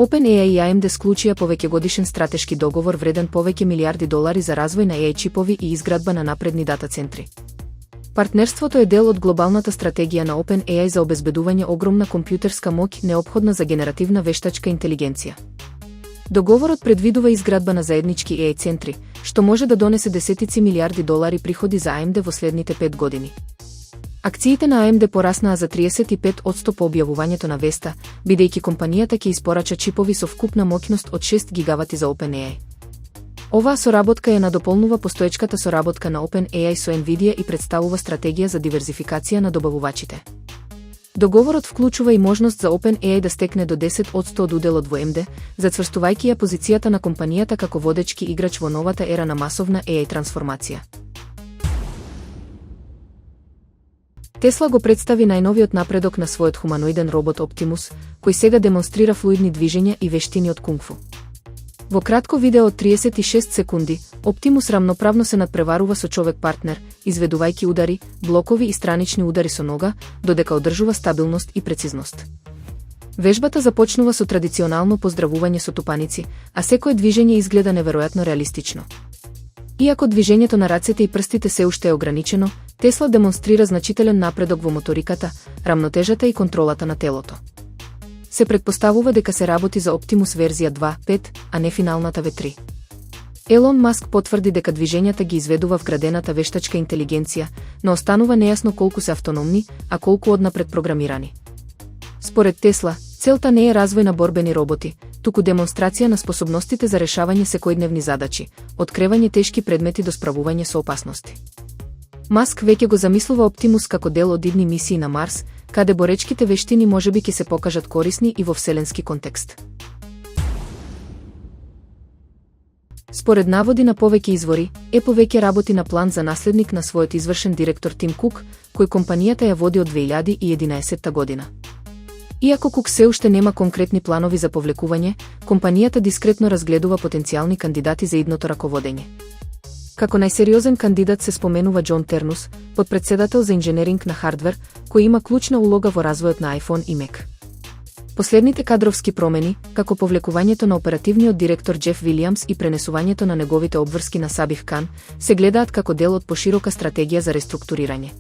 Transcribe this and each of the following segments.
OpenAI и AMD склучија повеќегодишен стратешки договор вреден повеќе милиарди долари за развој на AI чипови и изградба на напредни дата центри. Партнерството е дел од глобалната стратегија на OpenAI за обезбедување огромна компјутерска моќ неопходна за генеративна вештачка интелигенција. Договорот предвидува изградба на заеднички AI центри, што може да донесе десетици милиарди долари приходи за AMD во следните 5 години. Акциите на AMD пораснаа за 35% по објавувањето на веста, бидејќи компанијата ќе испорача чипови со вкупна моќност од 6 гигавати за OpenAI. Оваа соработка ја надополнува постоечката соработка на OpenAI со NVIDIA и представува стратегија за диверзификација на добавувачите. Договорот вклучува и можност за OpenAI да стекне до 10% од уделот во AMD, зацврстувајќи ја позицијата на компанијата како водечки играч во новата ера на масовна AI трансформација. Тесла го представи најновиот напредок на својот хуманоиден робот Optimus, кој сега демонстрира флуидни движења и вештини од кунг-фу. Во кратко видео од 36 секунди, Optimus рамноправно се надпреварува со човек партнер, изведувајќи удари, блокови и странични удари со нога, додека одржува стабилност и прецизност. Вежбата започнува со традиционално поздравување со тупаници, а секое движење изгледа неверојатно реалистично. Иако движењето на рацете и прстите се уште е ограничено, Тесла демонстрира значителен напредок во моториката, рамнотежата и контролата на телото. Се предпоставува дека се работи за Optimus верзија 2.5, а не финалната V3. Елон Маск потврди дека движењата ги изведува вградената вештачка интелигенција, но останува нејасно колку се автономни, а колку однапред програмирани. Според Тесла, целта не е развој на борбени роботи, туку демонстрација на способностите за решавање секојдневни задачи, од кревање тешки предмети до справување со опасности. Маск веќе го замислува Optimus како дел од идни мисии на Марс, каде боречките вештини можеби ќе се покажат корисни и во вселенски контекст. Според наводи на повеќе извори, Apple веќе работи на план за наследник на својот извршен директор Тим Кук, кој компанијата ја води од 2011 година. Иако Кук се уште нема конкретни планови за повлекување, компанијата дискретно разгледува потенцијални кандидати за идното раководење. Како најсериозен кандидат се споменува Џон Тернус, подпредседател за инженеринг на хардвер, кој има клучна улога во развојот на iPhone и Mac. Последните кадровски промени, како повлекувањето на оперативниот директор Џеф Вилијамс и пренесувањето на неговите обврски на Сабих Кан, се гледаат како дел од поширока стратегија за реструктурирање.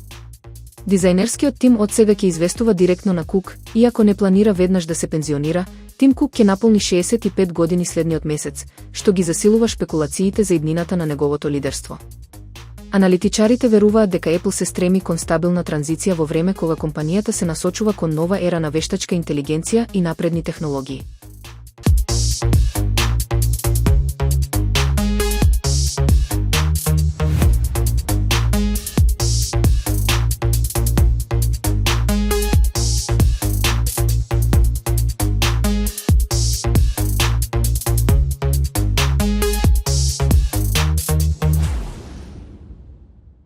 Дизајнерскиот тим одсега ќе известува директно на Кук, иако не планира веднаш да се пензионира. Тим Кук ќе наполни 65 години следниот месец, што ги засилува шпекулациите за иднината на неговото лидерство. Аналитичарите веруваат дека Apple се стреми кон стабилна транзиција во време кога компанијата се насочува кон нова ера на вештачка интелигенција и напредни технологии.